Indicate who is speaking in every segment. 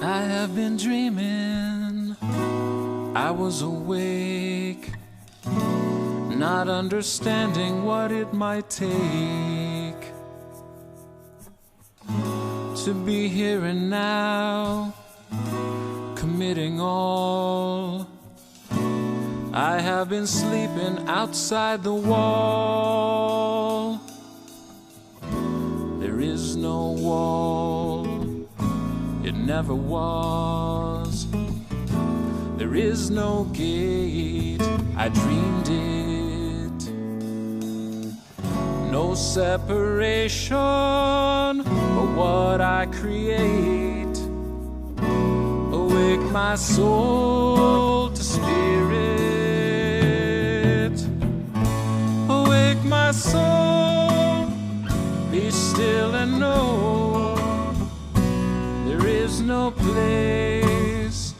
Speaker 1: I have been dreaming, I was awake, not understanding what it might take to be here and now, committing all. I have been sleeping outside the wall. There is no wall, it never was. There is no gate, I dreamed it. No separation but what I create. Awake my soul to spirit. Awake my soul, be still and know there is no place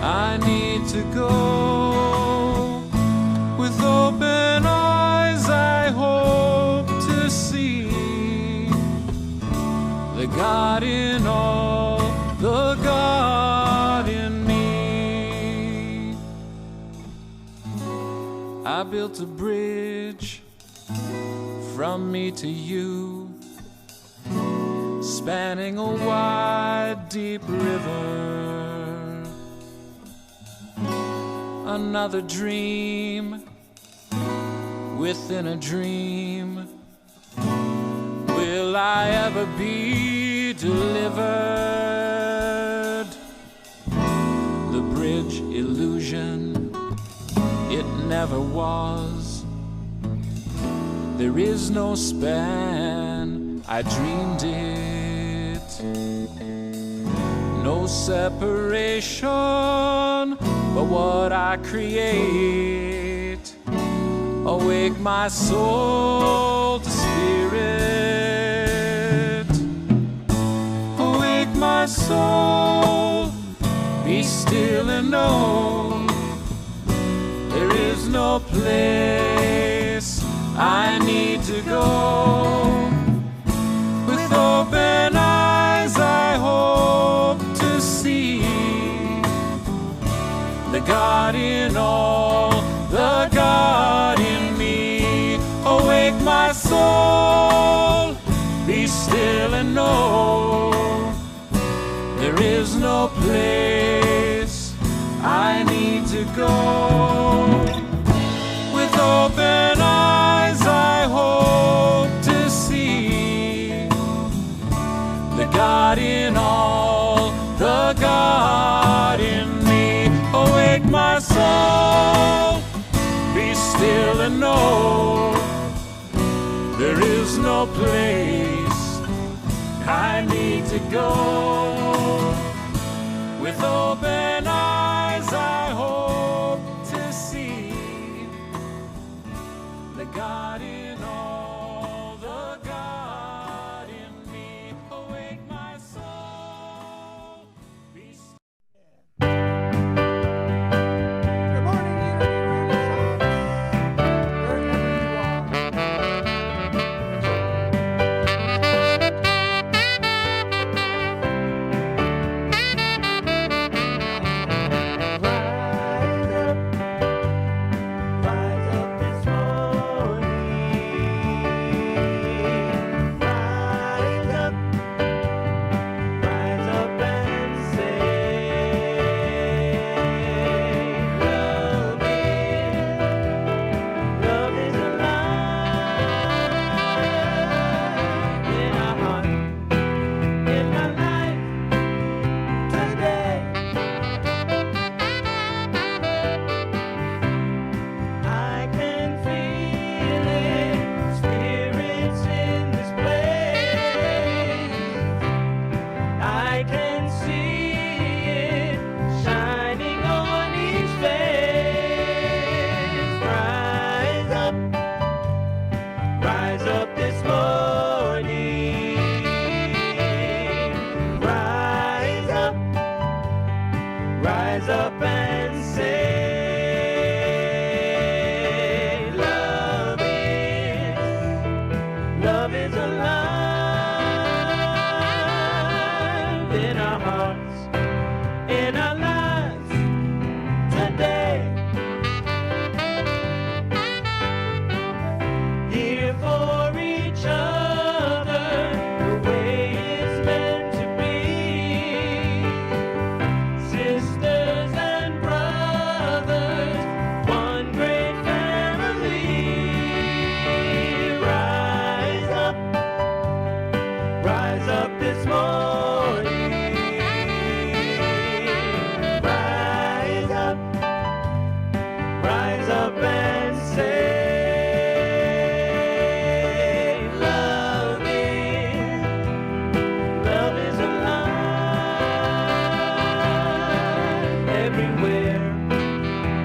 Speaker 1: I need to go. With open eyes I hope to see the God in all, the God in me. I built a bridge from me to you, spanning a wide, deep river. Another dream within a dream. Will I ever be delivered? The bridge illusion, it never was. There is no span, I dreamed it. No separation but what I create. Awake my soul to spirit. Awake my soul, be still and know there is no place I need to go. With open eyes I hope to see the God in all, the God in me. Awake my soul, be still and know there is no place I need to go. With open eyes I hope to see the God in all, the God in me. Awake my soul, be still and know there is no place I need to go. With open eyes I hope to see the God in all, the God in me. Awake my soul, be still.
Speaker 2: Good morning, Unity Renaissance. Wherever you are. Rise up this morning. Rise up and say, love is alive in our heart, in my life today. I can feel it, spirits in this place. I can see it shining on each face. Rise up this morning. Rise up and say, love is alive in our hearts, up this morning. Rise up and say, love is alive everywhere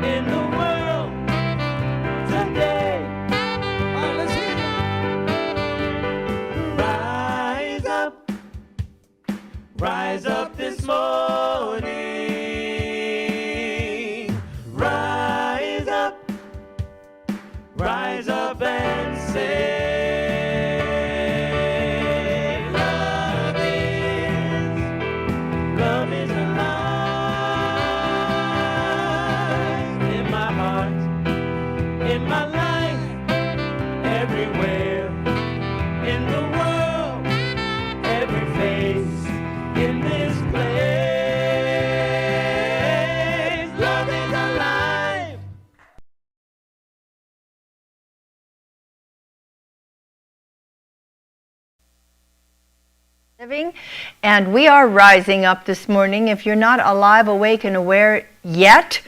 Speaker 2: in the world today. All right, let's hear it. Rise up this morning. Rise up and say, love is alive in my heart, in my life, everywhere in the world, every face in this place. Love is alive.
Speaker 3: Living, and we are rising up this morning. If you're not alive, awake, and aware yet,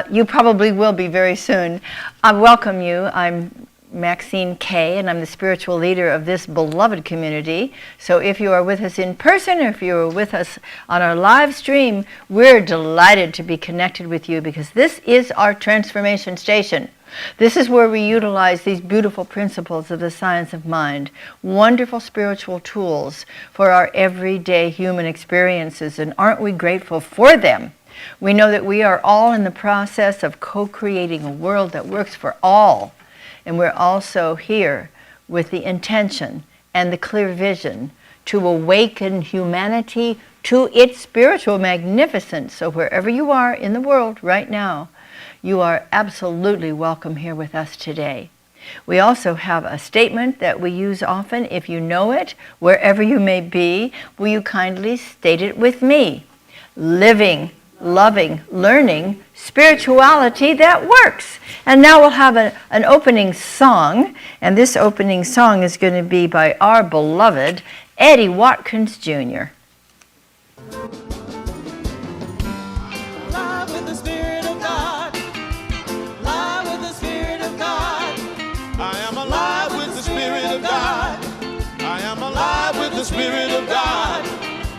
Speaker 3: you probably will be very soon. I welcome you. I'm Maxine Kaye, and I'm the spiritual leader of this beloved community. So if you are with us in person, or if you are with us on our live stream, we're delighted to be connected with you, because this is our transformation station. This is where we utilize these beautiful principles of the science of mind, wonderful spiritual tools for our everyday human experiences, and aren't we grateful for them? We know that we are all in the process of co-creating a world that works for all, and we're also here with the intention and the clear vision to awaken humanity to its spiritual magnificence. So wherever you are in the world right now, you are absolutely welcome here with us today. We also have a statement that we use often. If you know it, wherever you may be, will you kindly state it with me? Living, loving, learning, spirituality that works. And now we'll have an opening song, and this opening song is going to be by our beloved Eddie Watkins Jr.
Speaker 1: The Spirit of God.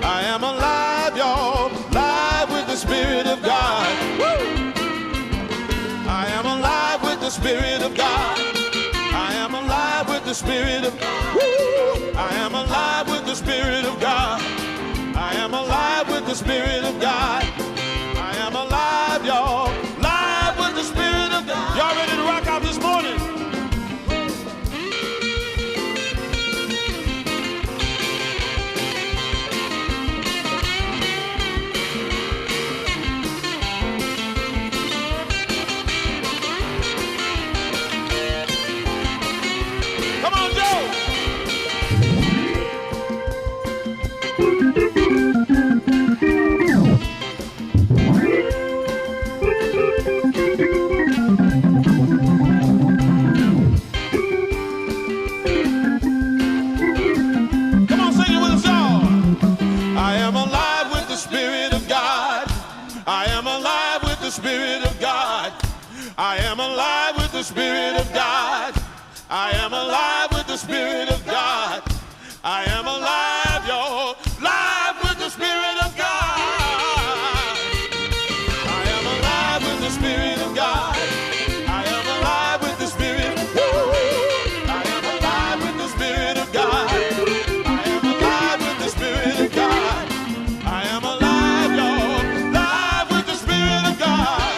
Speaker 1: I am alive, y'all, live with the Spirit of God. Woo! I am alive with the Spirit of God. I am alive with the Spirit of God. Woo! I am alive with the Spirit of God. I am alive with the Spirit of God. I am alive, y'all, live with the Spirit of God. Y'all ready to rock out this morning? Spirit of God. I am alive with the Spirit of God. I am alive with the Spirit of God. I am alive, y'all, live with the Spirit of God. I am alive with the Spirit of God. I am alive with the Spirit. Woo! I am alive with the Spirit of God. I am alive with the Spirit of God. I am alive, y'all, live with the Spirit of God.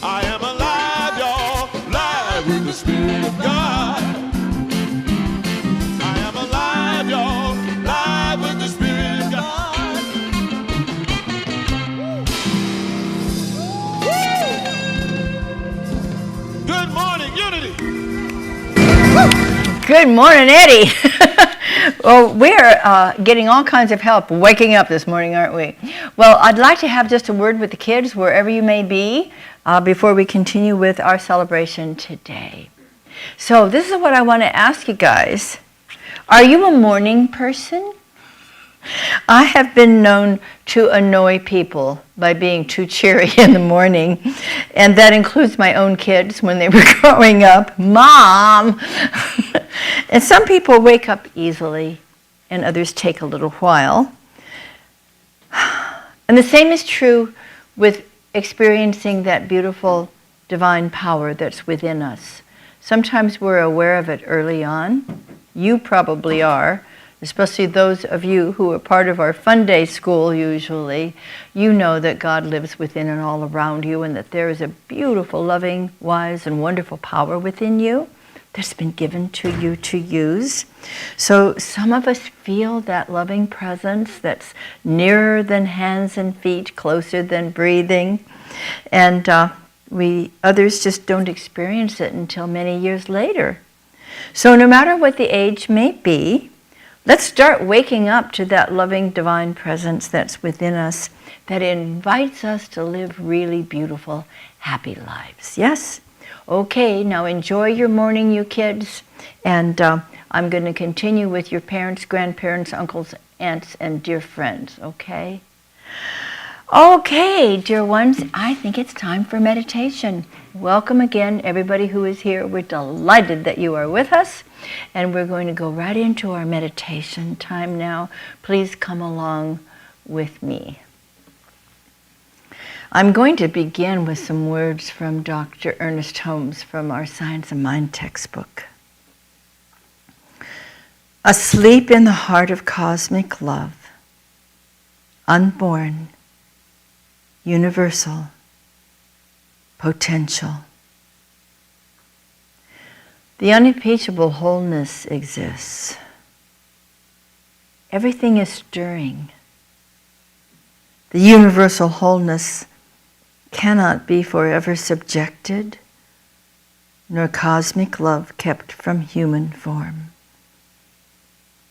Speaker 1: I am alive, y'all, live with the Spirit of God. I am alive, y'all, live with the Spirit of God. Woo! Good morning, Unity.
Speaker 3: Good morning, Eddie. Well, we're getting all kinds of help waking up this morning, aren't we? Well, I'd like to have just a word with the kids, wherever you may be, before we continue with our celebration today. So this is what I want to ask you guys. Are you a morning person? I have been known to annoy people by being too cheery in the morning, and that includes my own kids when they were growing up. Mom! And some people wake up easily, and others take a little while. And the same is true with experiencing that beautiful divine power that's within us. Sometimes we're aware of it early on. You probably are. Especially those of you who are part of our Fun Day School usually, you know that God lives within and all around you, and that there is a beautiful, loving, wise, and wonderful power within you that's been given to you to use. So some of us feel that loving presence that's nearer than hands and feet, closer than breathing, and others just don't experience it until many years later. So no matter what the age may be, let's start waking up to that loving divine presence that's within us that invites us to live really beautiful, happy lives. Yes? Okay, now enjoy your morning, you kids. And I'm going to continue with your parents, grandparents, uncles, aunts, and dear friends, okay? Okay, dear ones, I think it's time for meditation. Welcome again, everybody who is here. We're delighted that you are with us. And we're going to go right into our meditation time now. Please come along with me. I'm going to begin with some words from Dr. Ernest Holmes from our Science of Mind textbook. Asleep in the heart of cosmic love, unborn, universal, potential. The unimpeachable wholeness exists. Everything is stirring. The universal wholeness cannot be forever subjected, nor cosmic love kept from human form.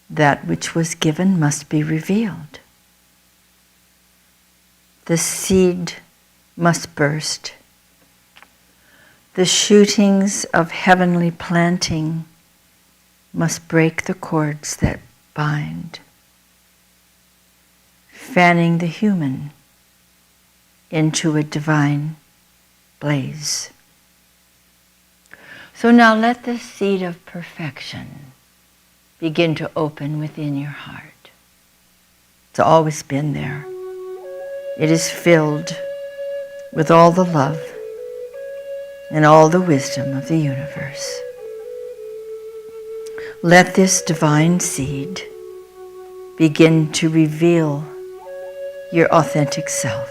Speaker 3: That which was given must be revealed. The seed must burst. The shootings of heavenly planting must break the cords that bind, fanning the human into a divine blaze. So now let the seed of perfection begin to open within your heart. It's always been there. It is filled with all the love and all the wisdom of the universe. Let this divine seed begin to reveal your authentic self.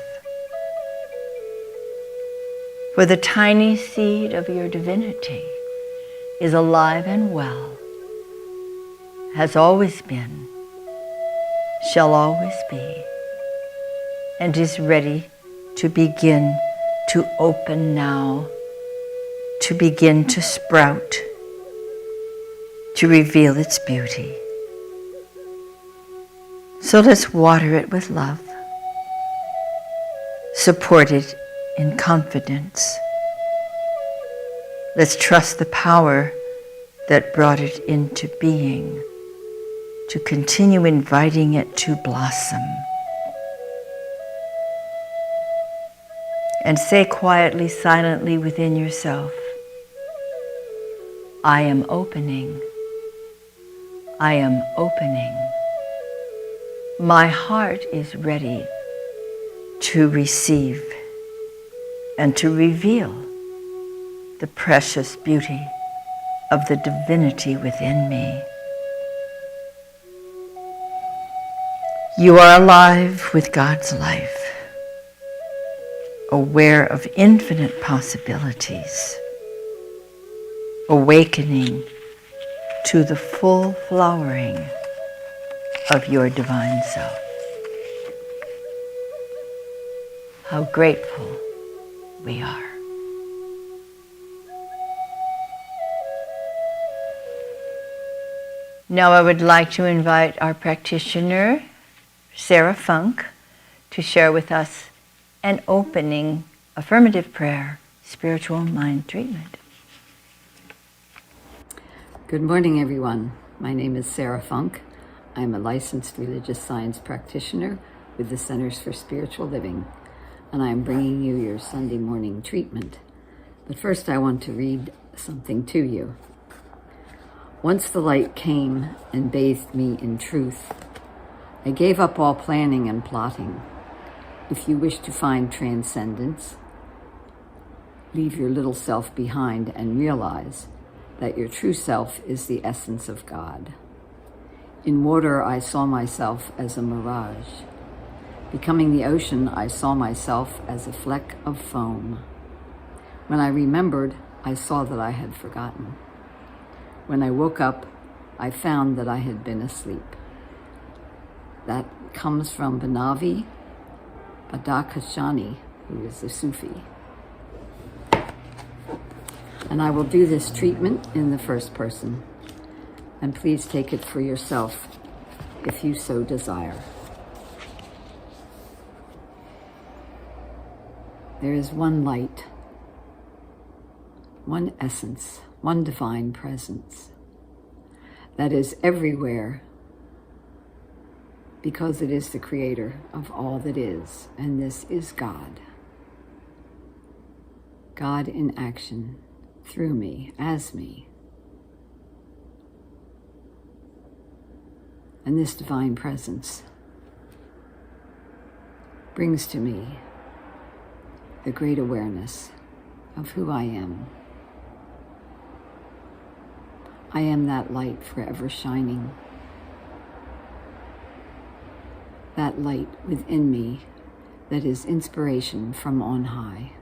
Speaker 3: For the tiny seed of your divinity is alive and well, has always been, shall always be, and is ready to begin to open now, to begin to sprout, to reveal its beauty. So let's water it with love, support it in confidence. Let's trust the power that brought it into being, to continue inviting it to blossom. And say quietly, silently within yourself, I am opening. I am opening. My heart is ready to receive and to reveal the precious beauty of the divinity within me. You are alive with God's life, aware of infinite possibilities, awakening to the full flowering of your divine self. How grateful we are. Now I would like to invite our practitioner, Sarah Funk, to share with us an opening affirmative prayer, spiritual mind treatment.
Speaker 4: Good morning, everyone. My name is Sarah Funk. I'm a licensed religious science practitioner with the Centers for Spiritual Living, and I am bringing you your Sunday morning treatment. But first I want to read something to you. Once the light came and bathed me in truth, I gave up all planning and plotting. If you wish to find transcendence, leave your little self behind and realize that your true self is the essence of God. In water, I saw myself as a mirage. Becoming the ocean, I saw myself as a fleck of foam. When I remembered, I saw that I had forgotten. When I woke up, I found that I had been asleep. That comes from Banavi Badakhshani, who is a Sufi. And I will do this treatment in the first person. And please take it for yourself if you so desire. There is one light, one essence, one divine presence that is everywhere because it is the creator of all that is, and this is God. God in action, through me, as me. And this divine presence brings to me the great awareness of who I am. I am that light forever shining. That light within me that is inspiration from on high.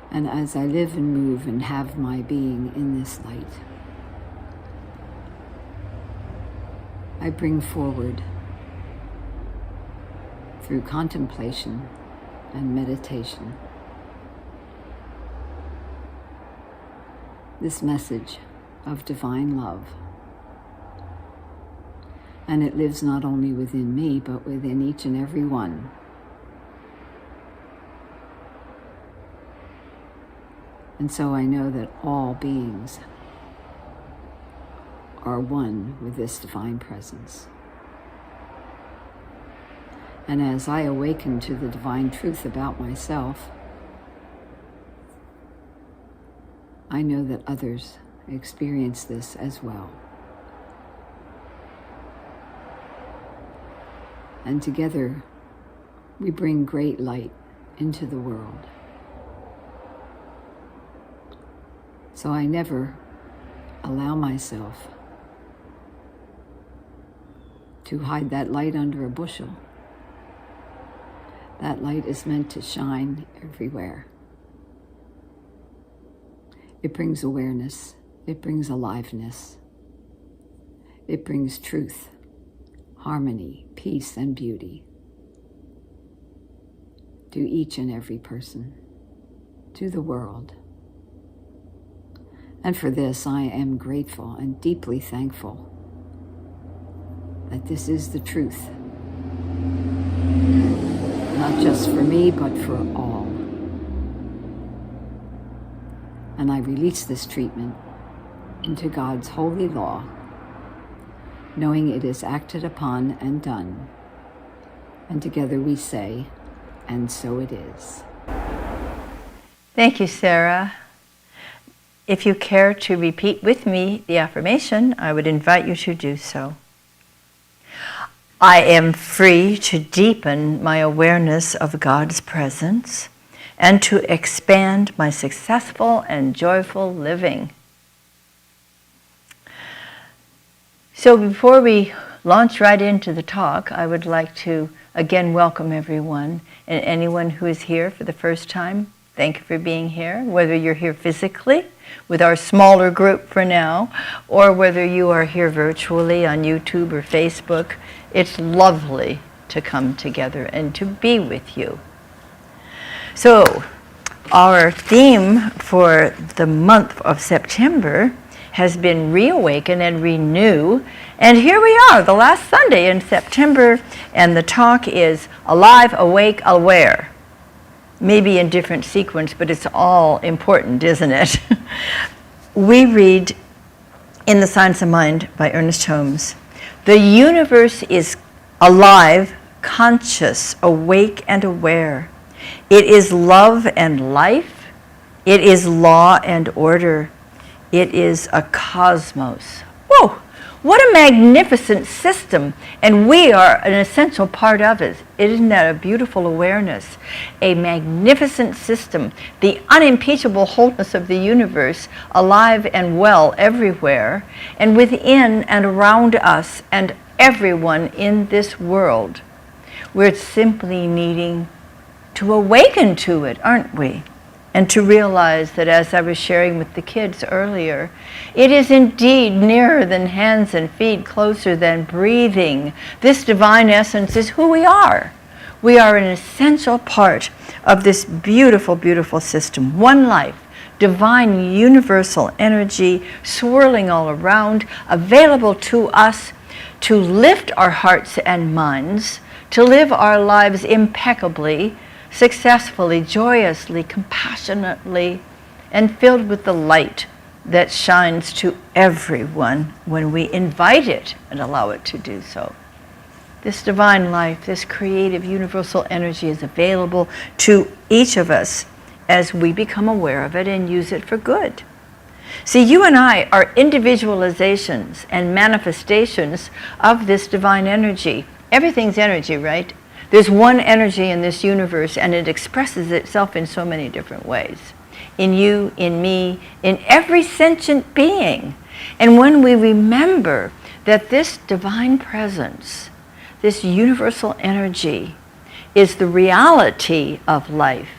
Speaker 4: And as I live and move and have my being in this light, I bring forward, through contemplation and meditation, this message of divine love. And it lives not only within me, but within each and every one. And so I know that all beings are one with this divine presence. And as I awaken to the divine truth about myself, I know that others experience this as well. And together, we bring great light into the world. So I never allow myself to hide that light under a bushel. That light is meant to shine everywhere. It brings awareness. It brings aliveness. It brings truth, harmony, peace, and beauty to each and every person, to the world. And for this, I am grateful and deeply thankful that this is the truth, not just for me, but for all. And I release this treatment into God's holy law, knowing it is acted upon and done. And together we say, and so it is.
Speaker 3: Thank you, Sarah. If you care to repeat with me the affirmation, I would invite you to do so. I am free to deepen my awareness of God's presence and to expand my successful and joyful living. So before we launch right into the talk, I would like to again welcome everyone, and anyone who is here for the first time. Thank you for being here, whether you're here physically with our smaller group for now, or whether you are here virtually on YouTube or Facebook. It's lovely to come together and to be with you. So, our theme for the month of September has been Reawaken and Renew. And here we are, the last Sunday in September, and the talk is Alive, Awake, Aware. maybe in different sequence, but it's all important, isn't it? We read in The Science of Mind by Ernest Holmes, the universe is alive, conscious, awake, and aware. It is love and life. It is law and order. It is a cosmos. Whoa! What a magnificent system, and we are an essential part of it. Isn't that a beautiful awareness? A magnificent system, the unimpeachable wholeness of the universe, alive and well everywhere, and within and around us and everyone in this world. We're simply needing to awaken to it, aren't we? And to realize that, as I was sharing with the kids earlier, it is indeed nearer than hands and feet, closer than breathing. This divine essence is who we are. We are an essential part of this beautiful, beautiful system. One life, divine universal energy swirling all around, available to us to lift our hearts and minds, to live our lives impeccably, successfully, joyously, compassionately, and filled with the light that shines to everyone when we invite it and allow it to do so. This divine life, this creative universal energy is available to each of us as we become aware of it and use it for good. See, you and I are individualizations and manifestations of this divine energy. Everything's energy, right? There's one energy in this universe, and it expresses itself in so many different ways. In you, in me, in every sentient being. And when we remember that this divine presence, this universal energy, is the reality of life,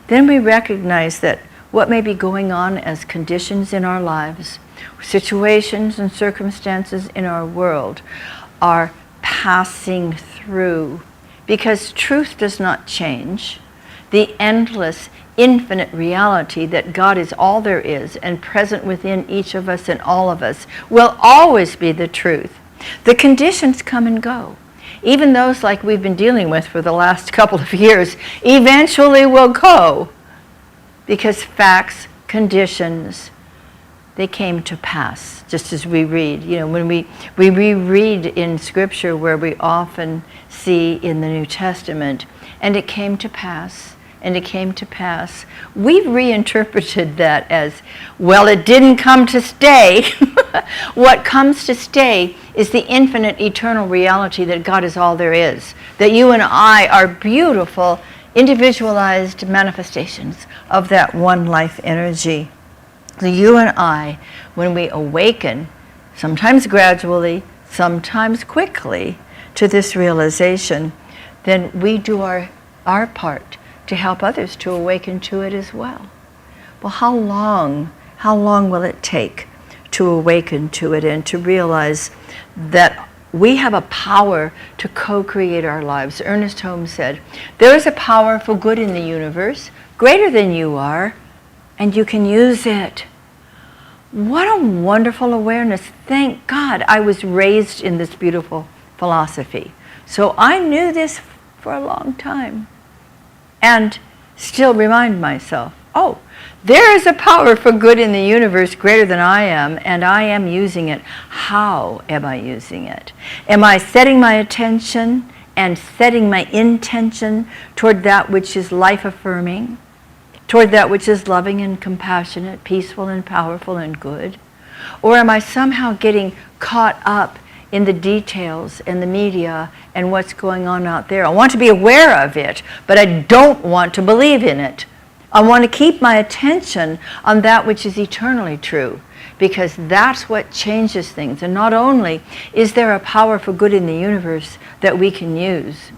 Speaker 3: then we recognize that what may be going on as conditions in our lives, situations and circumstances in our world, are passing through. Because truth does not change. The endless, infinite reality that God is all there is and present within each of us and all of us will always be the truth. The conditions come and go. Even those like we've been dealing with for the last couple of years eventually will go. Because facts, conditions, they came to pass, just as we read. You know, when we reread in Scripture where we often see in the New Testament, and it came to pass, and it came to pass. We've reinterpreted that as, well, it didn't come to stay. What comes to stay is the infinite, eternal reality that God is all there is, that you and I are beautiful, individualized manifestations of that one life energy. So you and I, when we awaken, sometimes gradually, sometimes quickly, to this realization, then we do our part to help others to awaken to it as well. Well, how long will it take to awaken to it and to realize that we have a power to co-create our lives? Ernest Holmes said, there is a power for good in the universe, greater than you are, and you can use it. What a wonderful awareness. Thank God I was raised in this beautiful philosophy. So I knew this for a long time and still remind myself, oh, there is a power for good in the universe greater than I am, and I am using it. How am I using it? Am I setting my attention and setting my intention toward that which is life-affirming, toward that which is loving and compassionate, peaceful and powerful and good? Or am I somehow getting caught up in the details and the media and what's going on out there? I want to be aware of it, but I don't want to believe in it. I want to keep my attention on that which is eternally true, because that's what changes things. And not only is there a power for good in the universe that we can use,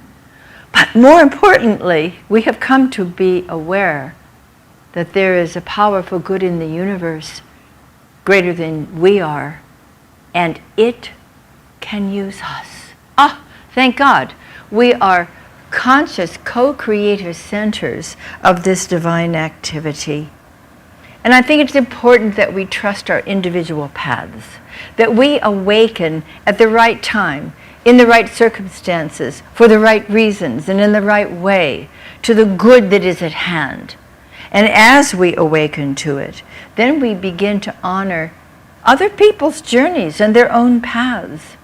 Speaker 3: but more importantly, we have come to be aware that there is a power for good in the universe greater than we are, and it can use us. Ah, thank God. We are conscious co-creator centers of this divine activity. And I think it's important that we trust our individual paths, that we awaken at the right time in the right circumstances, for the right reasons, and in the right way, to the good that is at hand. And as we awaken to it, then we begin to honor other people's journeys and their own paths.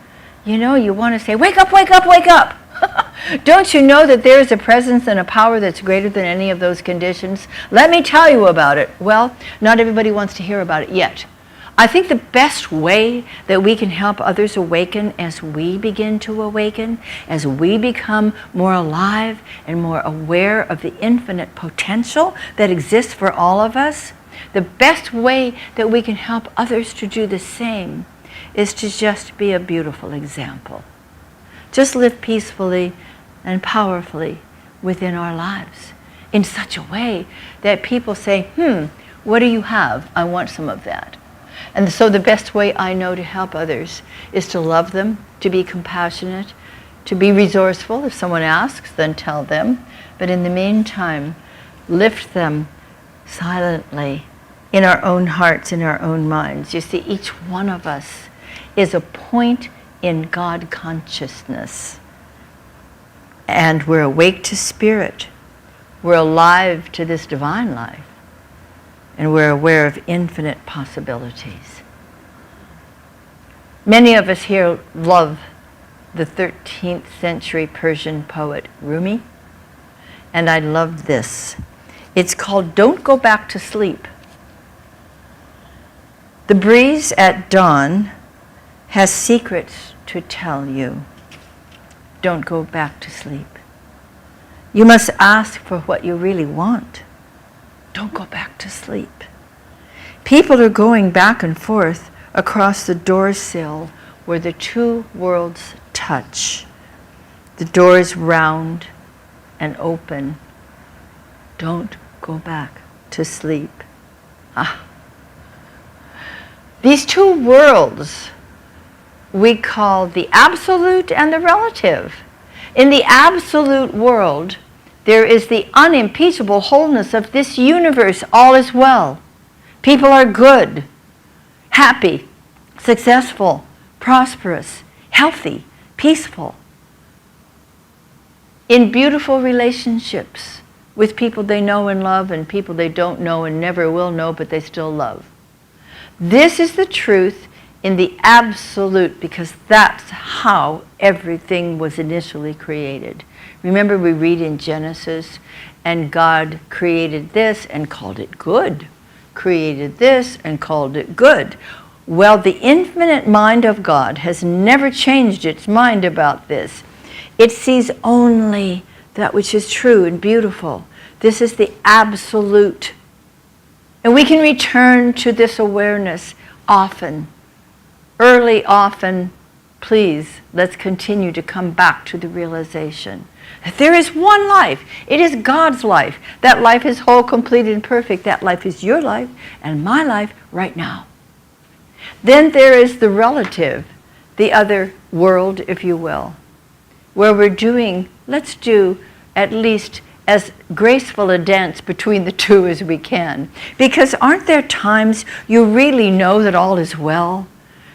Speaker 3: You know, you want to say, wake up, wake up, wake up. Don't you know that there is a presence and a power that's greater than any of those conditions? Let me tell you about it. Well, not everybody wants to hear about it yet. I think the best way that we can help others awaken as we begin to awaken, as we become more alive and more aware of the infinite potential that exists for all of us, the best way that we can help others to do the same is to just be a beautiful example. Just live peacefully and powerfully within our lives in such a way that people say, what do you have? I want some of that. And so the best way I know to help others is to love them, to be compassionate, to be resourceful. If someone asks, then tell them. But in the meantime, lift them silently in our own hearts, in our own minds. You see, each one of us is a point in God consciousness. And we're awake to spirit. We're alive to this divine life. And we're aware of infinite possibilities. Many of us here love the 13th century Persian poet Rumi. And I love this. It's called Don't Go Back to Sleep. The breeze at dawn has secrets to tell you. Don't go back to sleep. You must ask for what you really want. Don't go back to sleep. People are going back and forth across the door sill where the two worlds touch. The door is round and open. Don't go back to sleep. These two worlds we call the absolute and the relative. In the absolute world, there is the unimpeachable wholeness of this universe. All is well. People are good, happy, successful, prosperous, healthy, peaceful, in beautiful relationships with people they know and love and people they don't know and never will know, but they still love. This is the truth in the absolute, because that's how everything was initially created. Remember, we read in Genesis, and God created this and called it good, created this and called it good. Well, the infinite mind of God has never changed its mind about this. It sees only that which is true and beautiful. This is the absolute. And we can return to this awareness often. Early, often, please, let's continue to come back to the realization that there is one life. It is God's life. That life is whole, complete, and perfect. That life is your life and my life right now. Then there is the relative, the other world, if you will, where we're doing, let's do at least as graceful a dance between the two as we can. Because aren't there times you really know that all is well?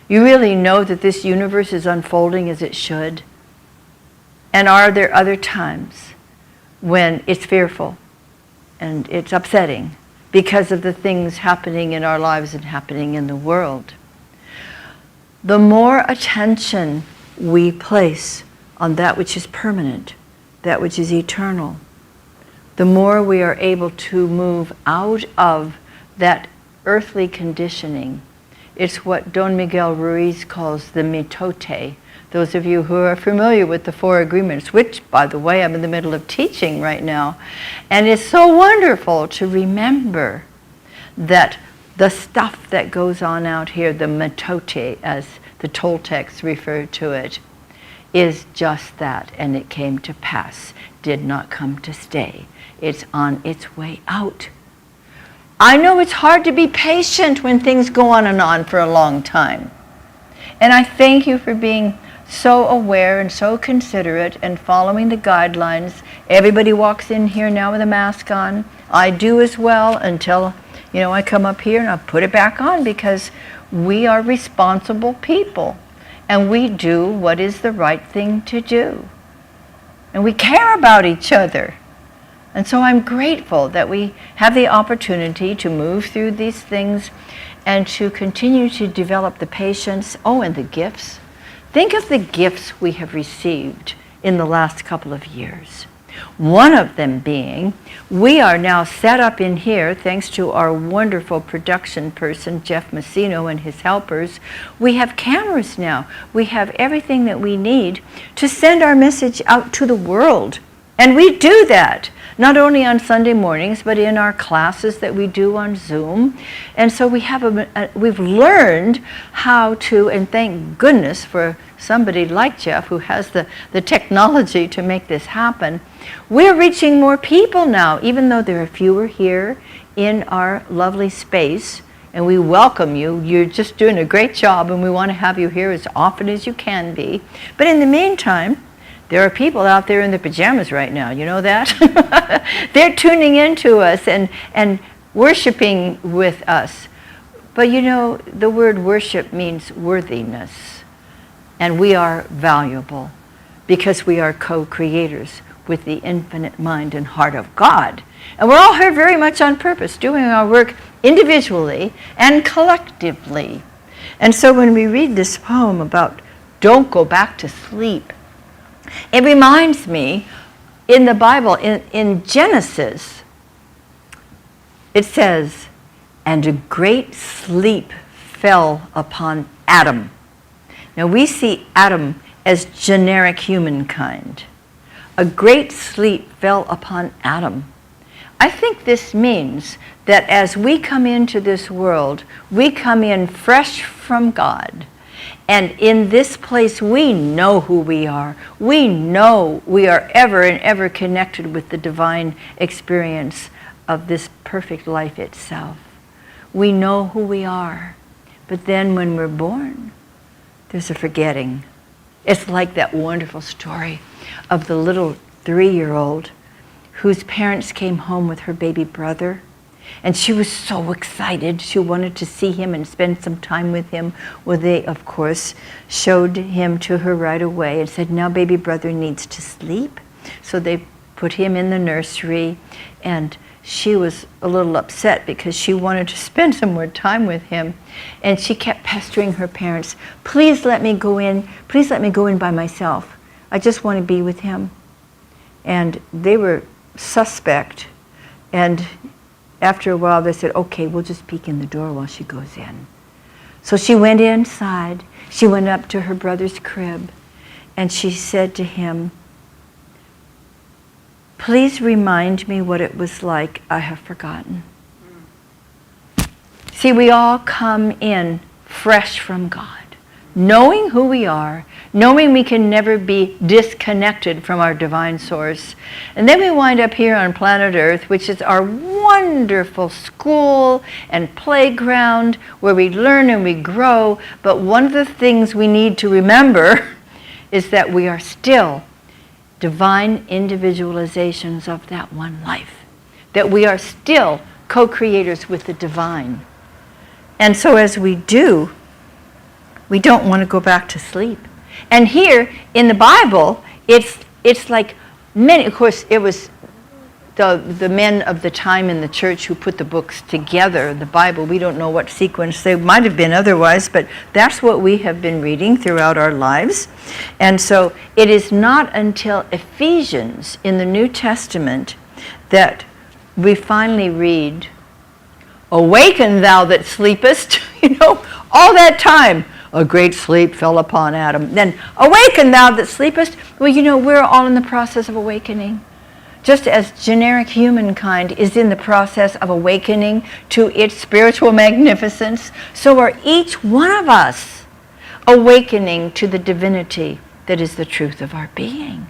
Speaker 3: You really know that this universe is unfolding as it should? And are there other times when it's fearful and it's upsetting because of the things happening in our lives and happening in the world? The more attention we place on that which is permanent, that which is eternal, the more we are able to move out of that earthly conditioning. It's what Don Miguel Ruiz calls the mitote. Those of you who are familiar with the Four Agreements, which, by the way, I'm in the middle of teaching right now. And it's so wonderful to remember that the stuff that goes on out here, the mitote, as the Toltecs refer to it, is just that. And it came to pass, did not come to stay. It's on its way out. I know it's hard to be patient when things go on and on for a long time. And I thank you for being so aware and so considerate and following the guidelines. Everybody walks in here now with a mask on. I do as well until, I come up here and I put it back on because we are responsible people. and we do what is the right thing to do. And we care about each other. And so I'm grateful that we have the opportunity to move through these things and to continue to develop the patience. Oh, and the gifts. Think of the gifts we have received in the last couple of years. One of them being, we are now set up in here, thanks to our wonderful production person, Jeff Massino, and his helpers. We have cameras now. We have everything that we need to send our message out to the world. And we do that, not only on Sunday mornings, but in our classes that we do on Zoom. And so we've learned how to, and thank goodness for somebody like Jeff who has the technology to make this happen. We're reaching more people now, even though there are fewer here in our lovely space. And we welcome you. You're just doing a great job, and we want to have you here as often as you can be. But in the meantime, there are people out there in their pajamas right now, you know that? They're tuning into us and worshiping with us. But you know, the word worship means worthiness. And we are valuable because we are co-creators with the infinite mind and heart of God. And we're all here very much on purpose, doing our work individually and collectively. And so when we read this poem about don't go back to sleep, it reminds me, in the Bible, in Genesis, it says, and a great sleep fell upon Adam. Now we see Adam as generic humankind. A great sleep fell upon Adam. I think this means that as we come into this world, we come in fresh from God. And in this place, we know who we are. We know we are ever and ever connected with the divine experience of this perfect life itself. We know who we are. But then when we're born, there's a forgetting. It's like that wonderful story of the little 3-year-old whose parents came home with her baby brother. And she was so excited. She wanted to see him and spend some time with him. Well, they, of course, showed him to her right away and said, now baby brother needs to sleep. So they put him in the nursery, and she was a little upset because she wanted to spend some more time with him. And she kept pestering her parents, please let me go in. Please let me go in by myself. I just want to be with him. And they were suspect. And after a while, they said, okay, we'll just peek in the door while she goes in. So she went inside. She went up to her brother's crib, and she said to him, please remind me what it was like. I have forgotten. See, we all come in fresh from God, knowing who we are, knowing we can never be disconnected from our divine source. And then we wind up here on planet Earth, which is our wonderful school and playground where we learn and we grow. But one of the things we need to remember is that we are still divine individualizations of that one life, that we are still co-creators with the divine. And so as we do, we don't want to go back to sleep. And here in the Bible, it's like many, of course, it was the men of the time in the church who put the books together, the Bible. We don't know what sequence they might have been otherwise, but that's what we have been reading throughout our lives. And so it is not until Ephesians in the New Testament that we finally read, awaken thou that sleepest, all that time. A great sleep fell upon Adam. Then, awaken thou that sleepest. Well, we're all in the process of awakening. Just as generic humankind is in the process of awakening to its spiritual magnificence, so are each one of us awakening to the divinity that is the truth of our being.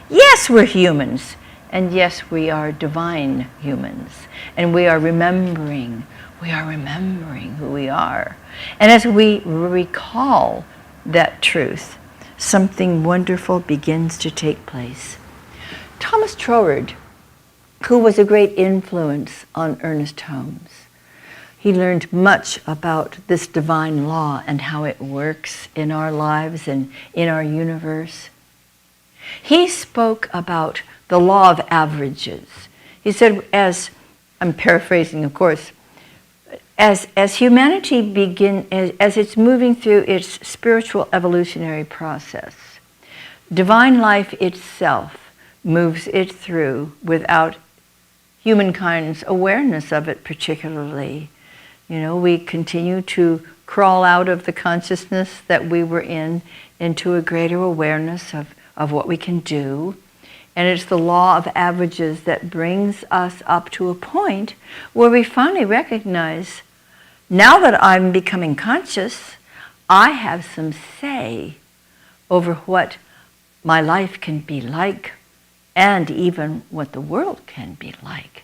Speaker 3: Yes, we're humans. And yes, we are divine humans. And we are remembering who we are. And as we recall that truth, something wonderful begins to take place. Thomas Troward, who was a great influence on Ernest Holmes, He learned much about this divine law and how it works in our lives and in our universe. He spoke about the law of averages. He said, I'm paraphrasing, of course, as humanity as it's moving through its spiritual evolutionary process, divine life itself moves it through without humankind's awareness of it particularly. We continue to crawl out of the consciousness that we were in into a greater awareness of what we can do. And it's the law of averages that brings us up to a point where we finally recognize, now that I'm becoming conscious, I have some say over what my life can be like and even what the world can be like.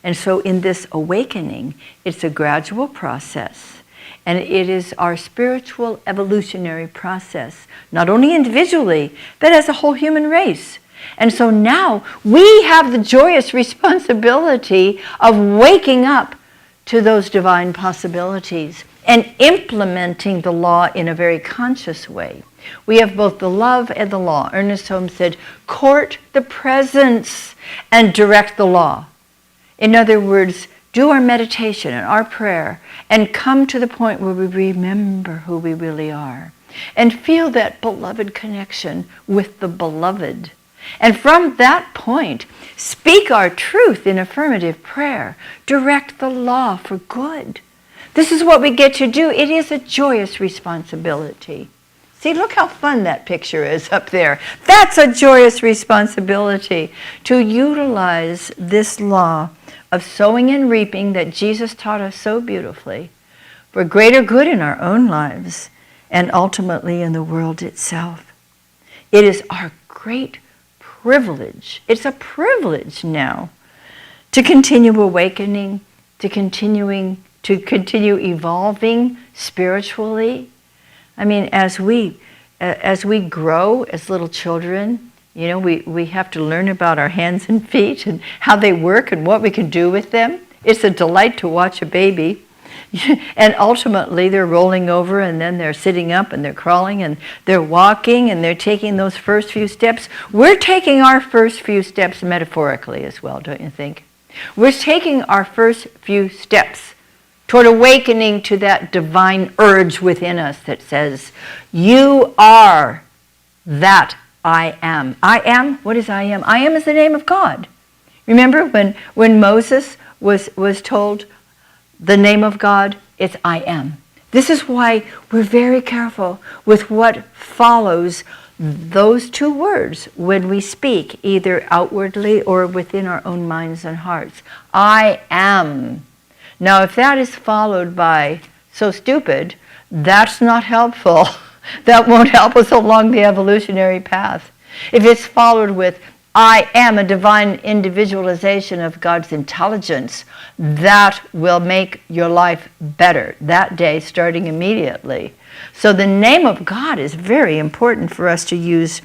Speaker 3: And so in this awakening, it's a gradual process. And it is our spiritual evolutionary process, not only individually, but as a whole human race. And so now we have the joyous responsibility of waking up to those divine possibilities and implementing the law in a very conscious way. We have both the love and the law. Ernest Holmes said, court the presence and direct the law. In other words, do our meditation and our prayer and come to the point where we remember who we really are and feel that beloved connection with the beloved. And from that point, speak our truth in affirmative prayer. Direct the law for good. This is what we get to do. It is a joyous responsibility. See, look how fun that picture is up there. That's a joyous responsibility to utilize this law of sowing and reaping that Jesus taught us so beautifully for greater good in our own lives and ultimately in the world itself. It is our great privilege. It's a privilege now to continue awakening, to continue evolving spiritually. I mean, as we grow as little children, we have to learn about our hands and feet and how they work and what we can do with them. It's a delight to watch a baby. And ultimately they're rolling over and then they're sitting up and they're crawling and they're walking and they're taking those first few steps. We're taking our first few steps metaphorically as well, don't you think? We're taking our first few steps toward awakening to that divine urge within us that says, you are that I am. I am? What is I am? I am is the name of God. Remember when Moses was told the name of God, it's I am. This is why we're very careful with what follows those two words when we speak, either outwardly or within our own minds and hearts. I am. Now, if that is followed by so stupid, that's not helpful. That won't help us along the evolutionary path. If it's followed with I am, a divine individualization of God's intelligence, that will make your life better that day, starting immediately. So the name of God is very important for us to use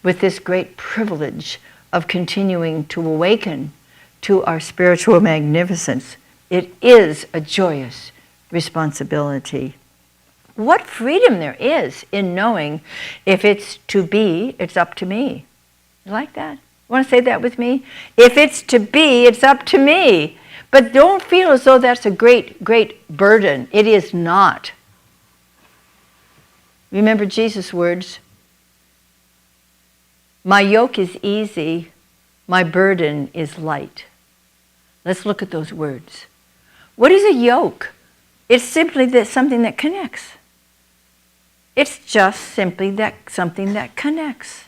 Speaker 3: with this great privilege of continuing to awaken to our spiritual magnificence. It is a joyous responsibility. What freedom there is in knowing if it's to be, it's up to me. You like that? Want to say that with me? If it's to be, it's up to me. But don't feel as though that's a great, great burden. It is not. Remember Jesus' words, my yoke is easy, my burden is light. Let's look at those words. What is a yoke? It's simply something that connects. It's just simply something that connects.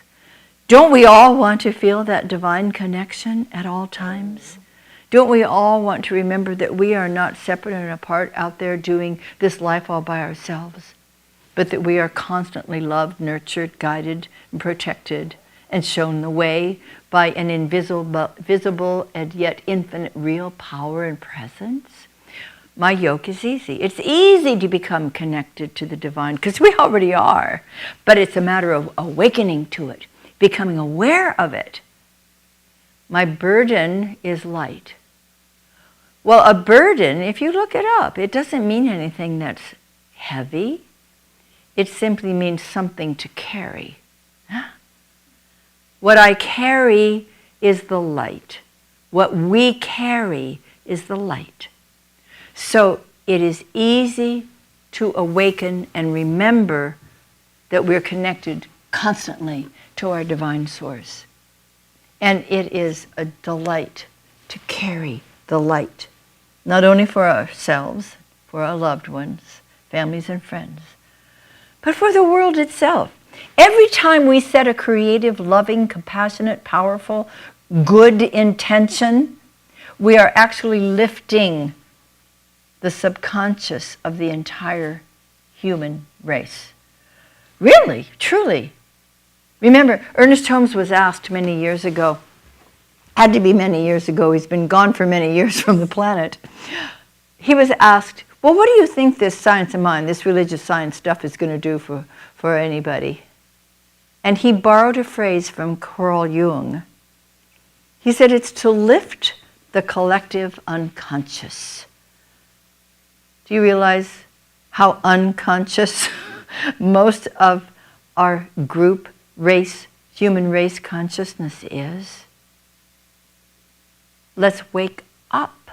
Speaker 3: Don't we all want to feel that divine connection at all times? Don't we all want to remember that we are not separate and apart out there doing this life all by ourselves, but that we are constantly loved, nurtured, guided, and protected, and shown the way by an invisible and yet infinite real power and presence? My yoke is easy. It's easy to become connected to the divine because we already are, but it's a matter of awakening to it, becoming aware of it. My burden is light. Well, a burden, if you look it up, it doesn't mean anything that's heavy. It simply means something to carry. What I carry is the light. What we carry is the light. So it is easy to awaken and remember that we're connected constantly to our divine source. And it is a delight to carry the light, not only for ourselves, for our loved ones, families and friends, but for the world itself. Every time we set a creative, loving, compassionate, powerful, good intention, we are actually lifting the subconscious of the entire human race. Really, truly. Remember, Ernest Holmes was asked many years ago, had to be many years ago, he's been gone for many years from the planet. He was asked, well, what do you think this science of mine, this religious science stuff is going to do for anybody? And he borrowed a phrase from Carl Jung. He said, it's to lift the collective unconscious. Do you realize how unconscious most of our group race, human race consciousness is? Let's wake up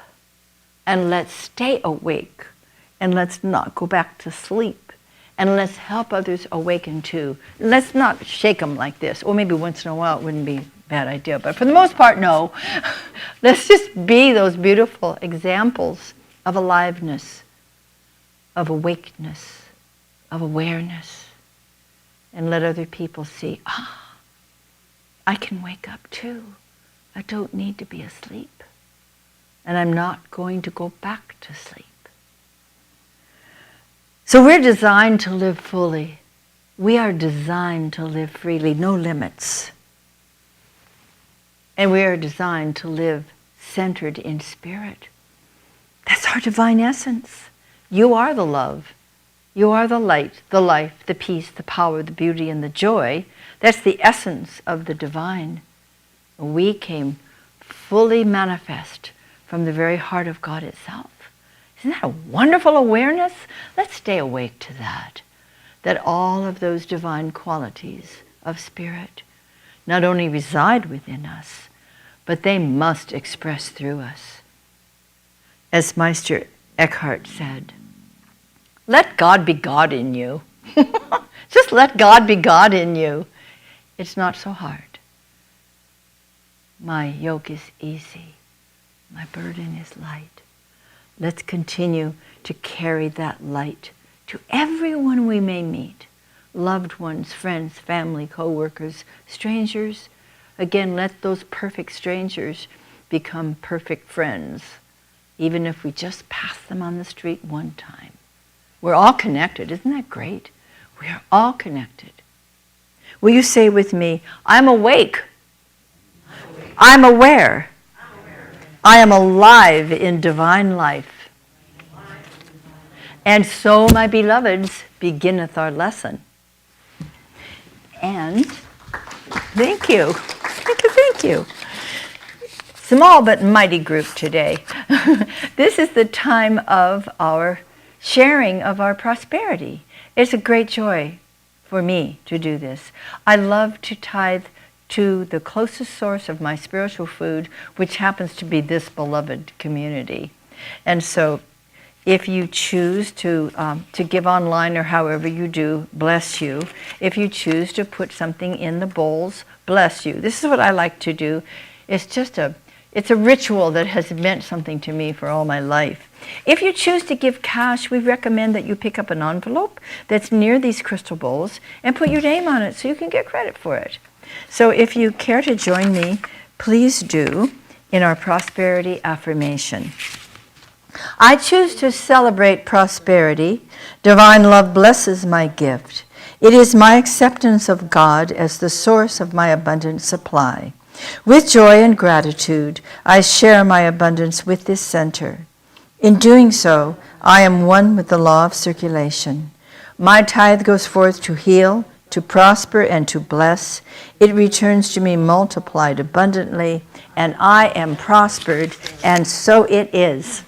Speaker 3: and let's stay awake and let's not go back to sleep and let's help others awaken too. Let's not shake them like this. Or maybe once in a while it wouldn't be a bad idea, but for the most part, no. Let's just be those beautiful examples of aliveness, of awakeness, of awareness, and let other people see, I can wake up too. I don't need to be asleep. And I'm not going to go back to sleep. So we're designed to live fully. We are designed to live freely, no limits. And we are designed to live centered in spirit. That's our divine essence. You are the love. You are the light, the life, the peace, the power, the beauty, and the joy. That's the essence of the divine. We came fully manifest from the very heart of God itself. Isn't that a wonderful awareness? Let's stay awake to that. That all of those divine qualities of spirit not only reside within us, but they must express through us. As Meister Eckhart said, let God be God in you. Just let God be God in you. It's not so hard. My yoke is easy. My burden is light. Let's continue to carry that light to everyone we may meet. Loved ones, friends, family, co-workers, strangers. Again, let those perfect strangers become perfect friends, even if we just pass them on the street one time. We're all connected. Isn't that great? We are all connected. Will you say with me, I'm awake. I'm aware. I am alive in divine life. And so, my beloveds, beginneth our lesson. And, thank you. Thank you. Small but mighty group today. This is the time of our sharing of our prosperity. It's a great joy for me to do this. I love to tithe to the closest source of my spiritual food, which happens to be this beloved community. And so if you choose to give online or however you do, bless you. If you choose to put something in the bowls, bless you. This is what I like to do. It's a ritual that has meant something to me for all my life. If you choose to give cash, we recommend that you pick up an envelope that's near these crystal bowls and put your name on it so you can get credit for it. So if you care to join me, please do in our prosperity affirmation. I choose to celebrate prosperity. Divine love blesses my gift. It is my acceptance of God as the source of my abundant supply. With joy and gratitude, I share my abundance with this center. In doing so, I am one with the law of circulation. My tithe goes forth to heal, to prosper and to bless. It returns to me multiplied abundantly, and I am prospered, and so it is.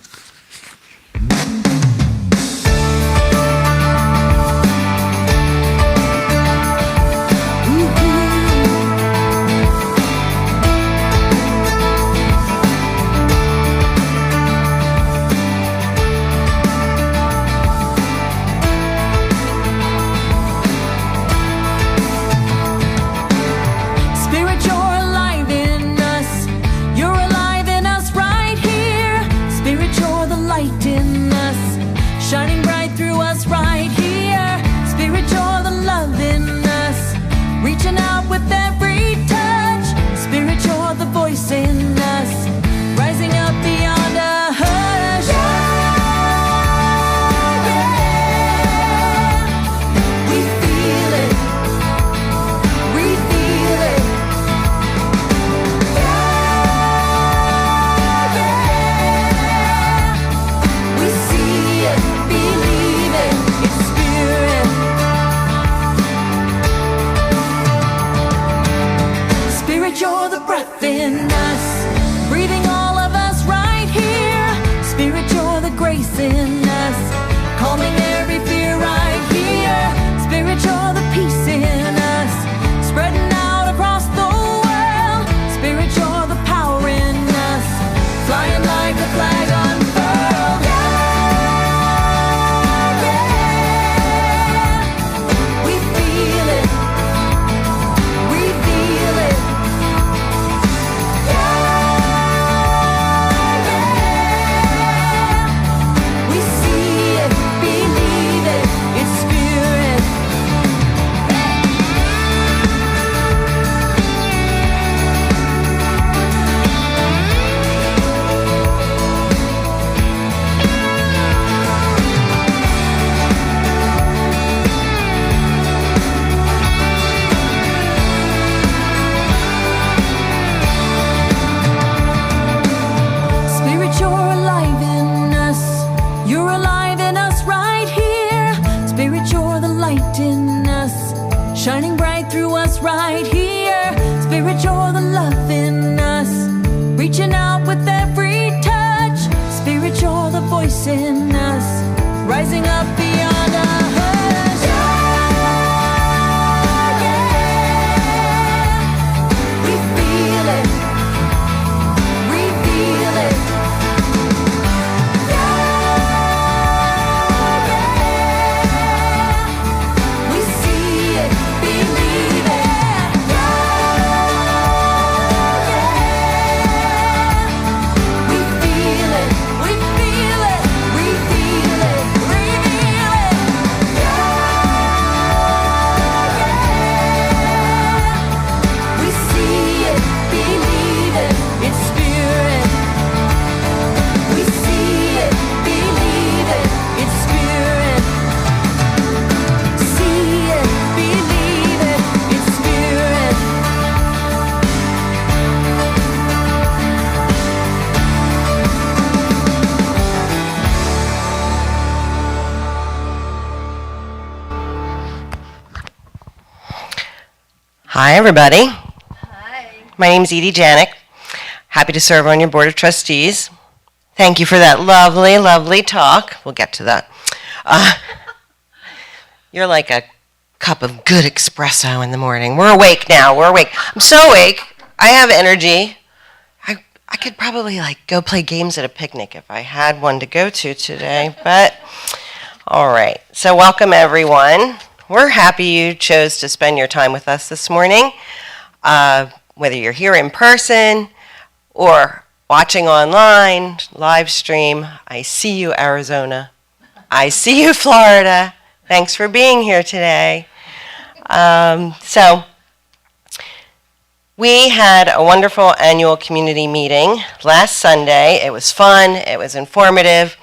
Speaker 5: Hi, everybody. Hi. My name's Edie Janik. Happy to serve on your Board of Trustees. Thank you for that lovely, lovely talk. We'll get to that. You're like a cup of good espresso in the morning. We're awake now. We're awake. I'm so awake. I have energy. I could probably go play games at a picnic if I had one to go to today. But all right. So welcome, everyone. We're happy you chose to spend your time with us this morning, whether you're here in person or watching online, live stream. I see you, Arizona. I see you, Florida. Thanks for being here today. So we had a wonderful annual community meeting last Sunday. It was fun. It was informative.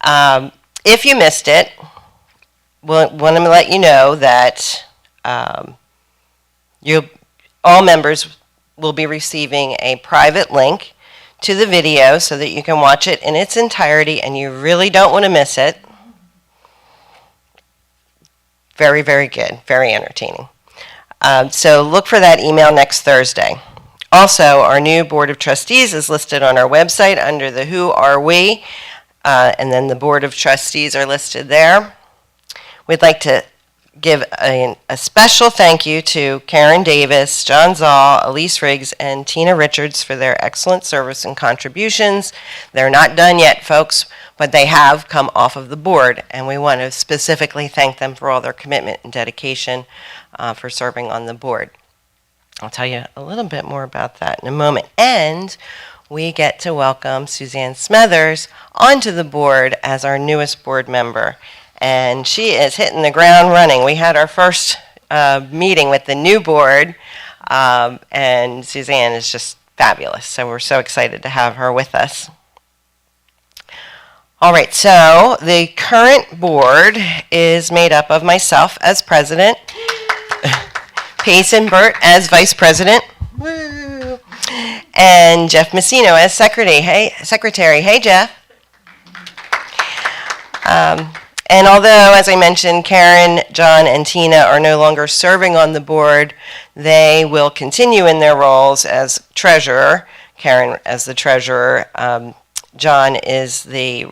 Speaker 5: If you missed it, want to let you know that all members will be receiving a private link to the video so that you can watch it in its entirety, and you really don't want to miss it. Very, very good. Very entertaining. So look for that email next Thursday. Also, our new Board of Trustees is listed on our website under the Who Are We, and then the Board of Trustees are listed there. We'd like to give a special thank you to Karen Davis, John Zahl, Elise Riggs, and Tina Richards for their excellent service and contributions. They're not done yet, folks, but they have come off of the board, and we want to specifically thank them for all their commitment and dedication for serving on the board. I'll tell you a little bit more about that in a moment. And we get to welcome Suzanne Smethers onto the board as our newest board member. And she is hitting the ground running. We had our first meeting with the new board, and Suzanne is just fabulous. So we're so excited to have her with us. All right, so the current board is made up of myself as president, Payson Burt as vice president, woo, and Jeff Messino as secretary. Hey, Jeff. And although, as I mentioned, Karen, John, and Tina are no longer serving on the board, they will continue in their roles as treasurer. Karen as the treasurer. John is the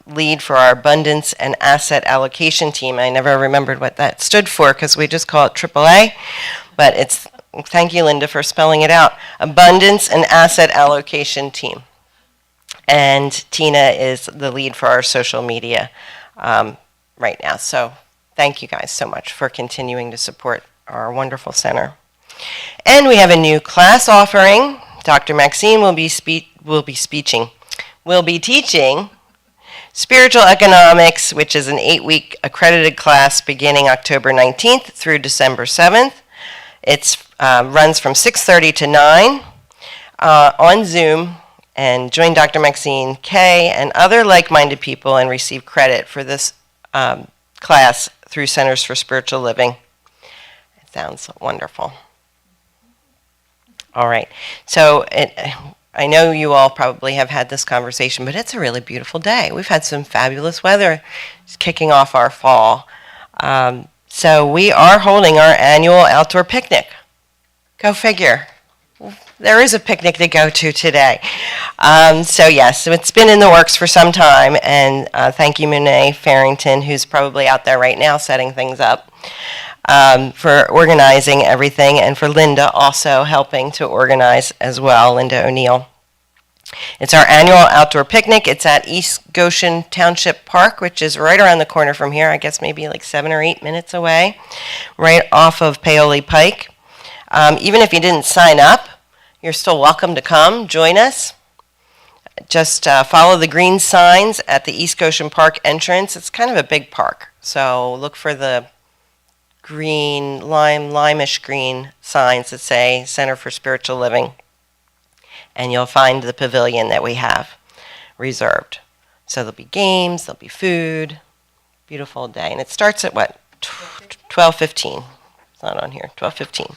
Speaker 5: lead for our abundance and asset allocation team. I never remembered what that stood for because we just call it AAA, but it's, thank you, Linda, for spelling it out, abundance and asset allocation team. And Tina is the lead for our social media right now. So thank you guys so much for continuing to support our wonderful center. And we have a new class offering. Dr. Maxine will be teaching Spiritual Economics, which is an 8-week accredited class beginning October 19th through December 7th. It runs from 6:30 to 9 on Zoom. And join Dr. Maxine, Kaye, and other like-minded people and receive credit for this class through Centers for Spiritual Living. It sounds wonderful. All right. So I know you all probably have had this conversation, but it's a really beautiful day. We've had some fabulous weather kicking off our fall. So we are holding our annual outdoor picnic. Go figure. There is a picnic to go to today. So yes, it's been in the works for some time, and thank you, Monet Farrington, who's probably out there right now setting things up, for organizing everything, and for Linda also helping to organize as well, Linda O'Neill. It's our annual outdoor picnic. It's at East Goshen Township Park, which is right around the corner from here, I guess maybe like 7 or 8 minutes away, right off of Paoli Pike. Even if you didn't sign up, you're still welcome to come, join us. Just follow the green signs at the East Goshen Park entrance. It's kind of a big park, so look for the green, limeish green signs that say Center for Spiritual Living, and you'll find the pavilion that we have reserved. So there'll be games, there'll be food, beautiful day, and it starts at what, 12:15. It's not on here, 12:15.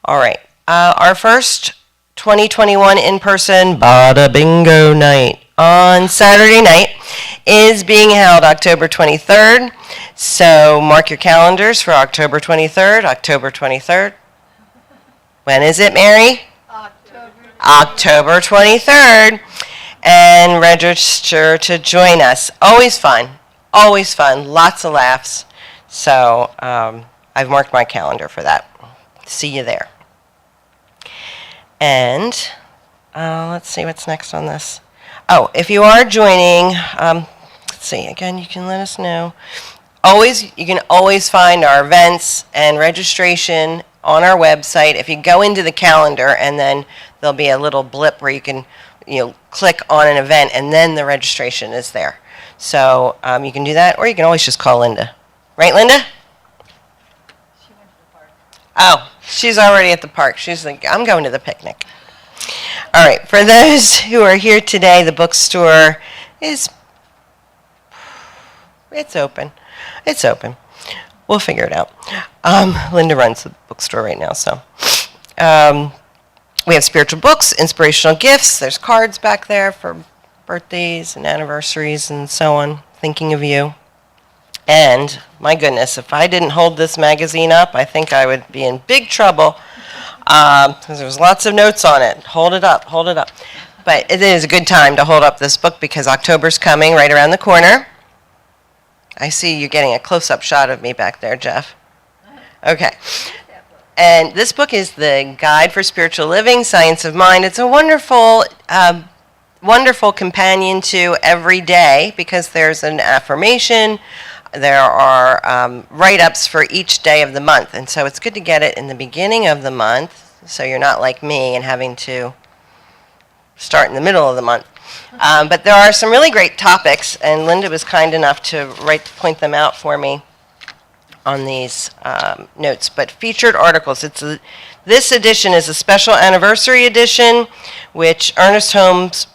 Speaker 5: All right. Our first 2021 in-person Bada Bingo night on Saturday night is being held October 23rd. So mark your calendars for October 23rd. October 23rd. When is it, Mary? October 23rd. And register to join us. Always fun. Always fun. Lots of laughs. So I've marked my calendar for that. See you there. And let's see what's next on this. Oh, if you are joining, let's see, again, you can let us know. You can always find our events and registration on our website. If you go into the calendar, and then there'll be a little blip where you can click on an event, and then the registration is there. So you can do that, or you can always just call Linda. Right, Linda? Oh, she's already at the park. She's like, I'm going to the picnic. All right, for those who are here today, the bookstore it's open. It's open. We'll figure it out. Linda runs the bookstore right now, so. We have spiritual books, inspirational gifts. There's cards back there for birthdays and anniversaries and so on, thinking of you. And my goodness, if I didn't hold this magazine up, I think I would be in big trouble because there was lots of notes on it. Hold it up, hold it up. But it is a good time to hold up this book because October's coming right around the corner. I see you getting a close-up shot of me back there, Jeff. Okay. And this book is the Guide for Spiritual Living, Science of Mind. It's a wonderful, wonderful companion to every day because there's an affirmation. There are write-ups for each day of the month. And so it's good to get it in the beginning of the month so you're not like me and having to start in the middle of the month. But there are some really great topics, and Linda was kind enough to point them out for me on these notes. But featured articles, this edition is a special anniversary edition, which Ernest Holmes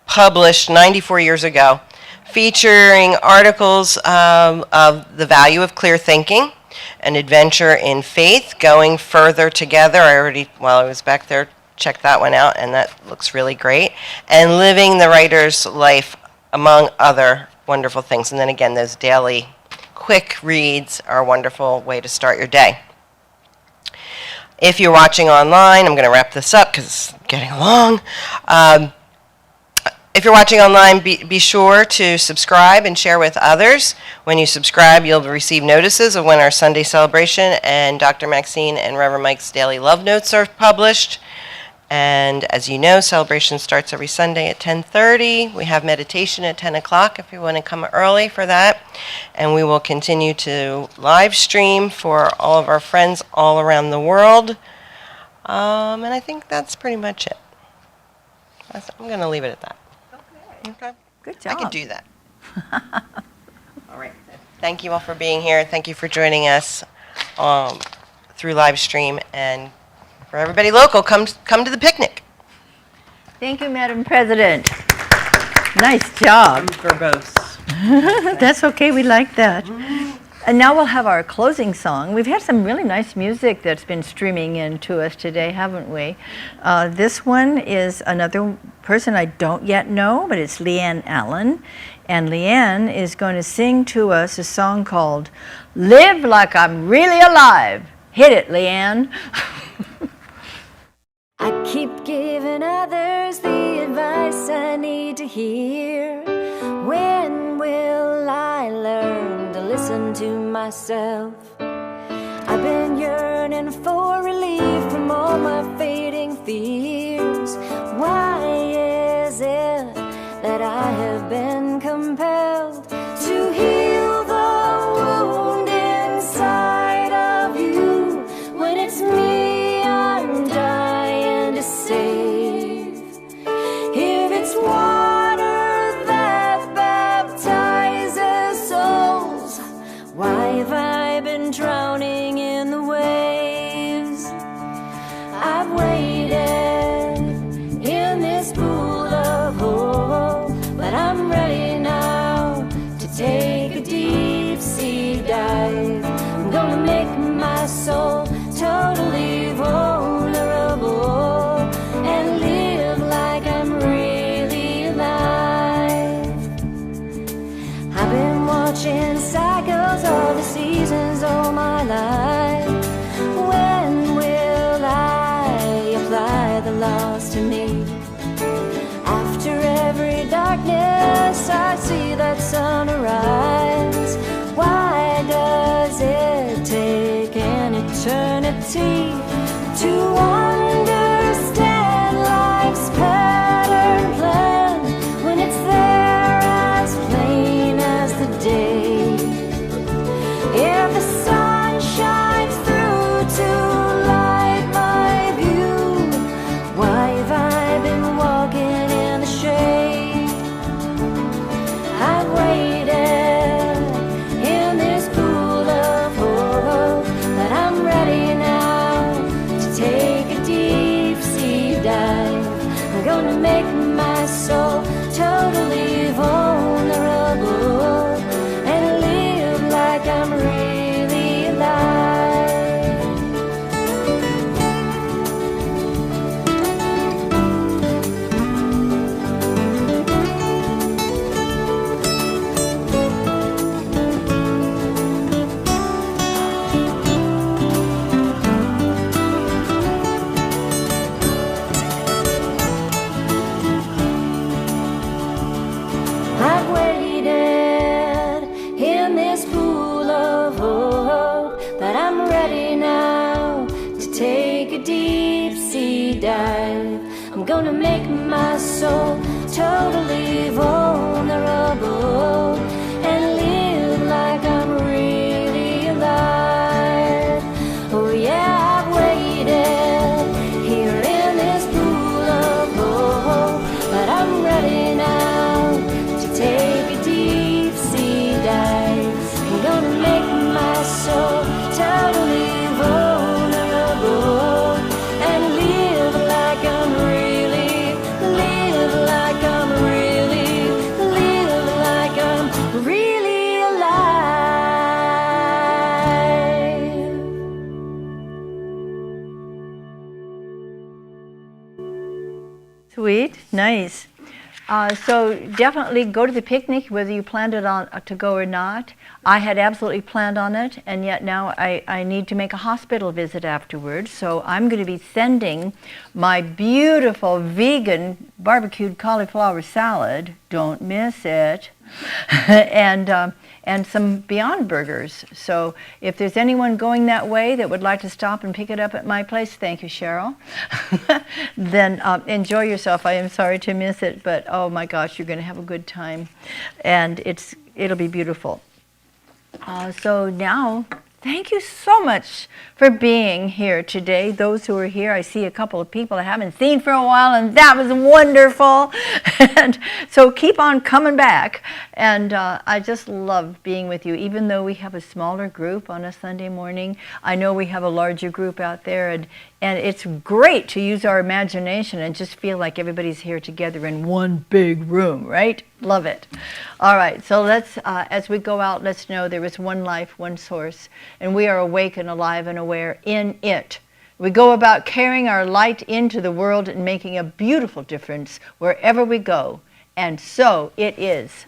Speaker 5: published 94 years ago, featuring articles of the value of clear thinking, an adventure in faith, going further together. While I was back there, checked that one out, and that looks really great. And living the writer's life, among other wonderful things. And then again, those daily quick reads are a wonderful way to start your day. If you're watching online, I'm going to wrap this up because it's getting long. If you're watching online, be sure to subscribe and share with others. When you subscribe, you'll receive notices of when our Sunday celebration and Dr. Maxine and Reverend Mike's daily love notes are published. And as you know, celebration starts every Sunday at 10:30. We have meditation at 10 o'clock if you want to come early for that. And we will continue to live stream for all of our friends all around the world. And I think that's pretty much it. I'm going to leave it at that. Okay.
Speaker 3: Good job.
Speaker 5: I can do that. All right. Thank you all for being here. Thank you for joining us through live stream. And for everybody local, come to the picnic.
Speaker 3: Thank you, Madam President. Nice job.
Speaker 2: Verbose.
Speaker 3: That's okay. We like that. And now we'll have our closing song. We've had some really nice music that's been streaming in to us today, haven't we? This one is another person I don't yet know, but it's Leanne Allen. And Leanne is going to sing to us a song called Live Like I'm Really Alive. Hit it, Leanne.
Speaker 6: I keep giving others the advice I need to hear. When will I learn to listen to myself? I've been yearning for relief from all my fading fears. Why is it that I have been compelled to heal the wound inside of you when it's me I'm dying to save? If it's water that baptizes souls, why have I been drowning in the waves? I've waited in this pool of hope, but I'm ready now to take a deep sea dive. I'm gonna make my soul totally vulnerable and live like I'm really alive. I've been watching cycles of the seasons all my life. When will I apply the laws to me? After every darkness I see that sun arise. Why does it take an eternity to understand life's pattern plan when it's there as plain as the day? If the sun shines through to light my view, why have I been walking in the shade? I've waited in this pool of hope, but I'm ready now to take a dive. I'm gonna make my soul totally vulnerable and live like I'm really alive. Oh yeah, I've waited here in this pool of hope, but I'm ready now to take a deep sea dive. I'm gonna make my soul totally vulnerable and live like I'm really, live like I'm really, live like I'm really alive.
Speaker 3: Sweet, nice. So definitely go to the picnic, whether you planned it on to go or not. I had absolutely planned on it, and yet now I need to make a hospital visit afterwards. So I'm going to be sending my beautiful vegan barbecued cauliflower salad. Don't miss it. and some Beyond Burgers. So if there's anyone going that way that would like to stop and pick it up at my place, thank you, Cheryl, then enjoy yourself. I am sorry to miss it, but oh my gosh, you're going to have a good time, and it'll be beautiful. So now, thank you so much for being here today. Those who are here, I see a couple of people I haven't seen for a while, and that was wonderful. And so keep on coming back. And I just love being with you. Even though we have a smaller group on a Sunday morning, I know we have a larger group out there, and it's great to use our imagination and just feel like everybody's here together in one big room, right? Love it. All right, so let's, as we go out, let's know there is one life, one source, and we are awake and alive and aware in it. We go about carrying our light into the world and making a beautiful difference wherever we go, and so it is.